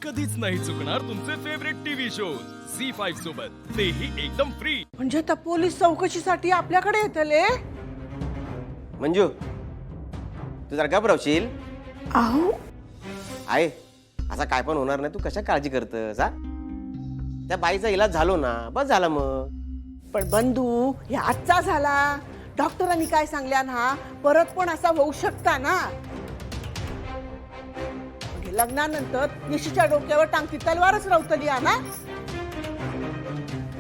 कधीच नाही चुकणार तुमचे फेवरेट टीव्ही शोज झी5 सोबत, तेही एकदम फ्री. म्हणजे त्या पोलीस चौकशीसाठी आपल्याकडे येतले. मंजू, तू जरा घाबरवशील. अहो आहे असा काय पण होणार नाही, तू कशा काळजी करतस? हा, त्या बाईचा इलाज झालो ना, बस झाला मग. पण बंधू, हे आजचा झाला. डॉक्टरांनी काय सांगल्या ना, परत पण असा होऊ शकता ना. म्हणजे लग्नानंतर निशीच्या डोक्यावर टांगती तलवारच रवतली ना.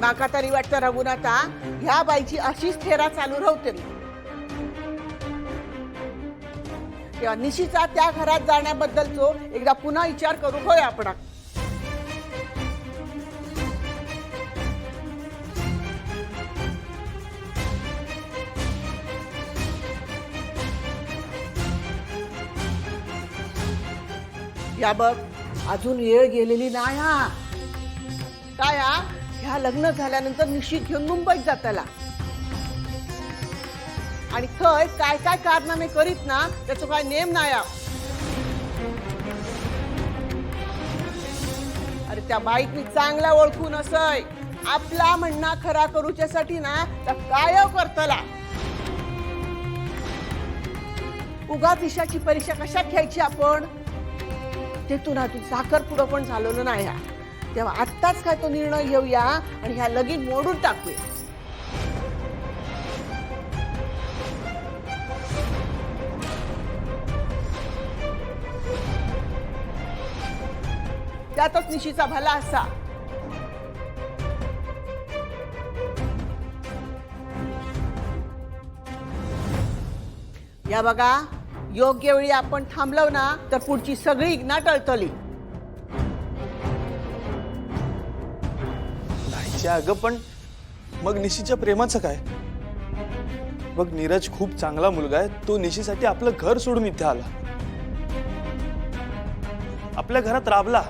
माका तरी वाटतं रघुनाथा, ह्या बाईची अशीच थेरा चालू राहतली. तेव्हा निशीचा त्या घरात जाण्याबद्दलचो एकदा पुन्हा विचार करू होय आपण. या बघ, अजून वेळ गेलेली नाही हा. काय हा, ह्या लग्न झाल्यानंतर निशी घेऊन मुंबईत जाताला आणि थंय काय काय कारनामे करीत ना, त्याचा काय नेम नाही. अरे त्या बाईकनी चांगला ओळखून असय, आपला म्हणणं खरा करूच्यासाठी ना त्या काय करतला. उगा दिशाची परीक्षा कशात घ्यायची आपण? तेथून अजून साखर पुढं पण झालेलं नाही. तेव्हा आत्ताच काय तो निर्णय घेऊया आणि ह्या लगीन मोडून टाकूया. त्यातच निशीचा भला असा. या बघा, योग्य वेळी आपण थांबलो ना तर पुढची सगळी इग्ना टळतली. नाहीच्या अगं, पण मग निशीच्या प्रेमाचं काय? बघ, नीरज खूप चांगला मुलगा आहे. तो निशीसाठी आपलं घर सोडून इथे आला, आपल्या घरात राबला.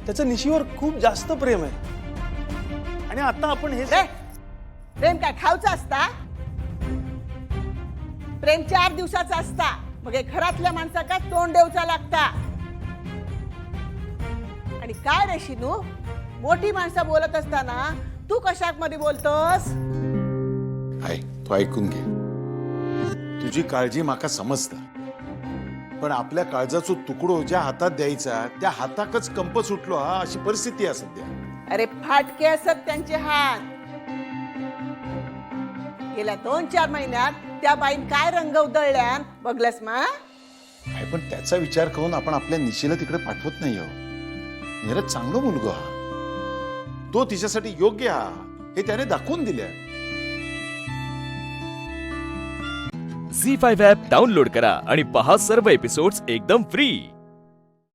त्याचं निशीवर खूप जास्त प्रेम आहे. आणि आता आपण हे प्रेम काय खाऊचा असता? प्रेम 4 दिवसाचा असता. मग घरातल्या माणसाका तोंड देऊचा लागता. आणि काय रे शिनू, मोठी माणसं बोलत असताना तू कशाक मध्ये बोलतोस? आई, तू ऐकून घे. तुझी काळजी माका समजता, पण आपल्या काळजाचा तुकडो ज्या हातात द्यायचा त्या हाताकच कंप सुटलो हा, अशी परिस्थिती आहे सध्या. अरे फाटके असत त्यांचे हात. गेल्या 2-4 महिन्यात त्या बाईन काय रंग उधळल्यान बघलस मा? आई, पण त्याचा विचार करून आपण आपल्या निशीला तिकडे पाठवत नाही आहोत. नीरज चांगला मुलगा हा, तो तिच्यासाठी योग्य हा, हे त्याने दाखवून दिले. झी5 ॲप डाउनलोड करा आणि पहा सर्व एपिसोड्स एकदम फ्री.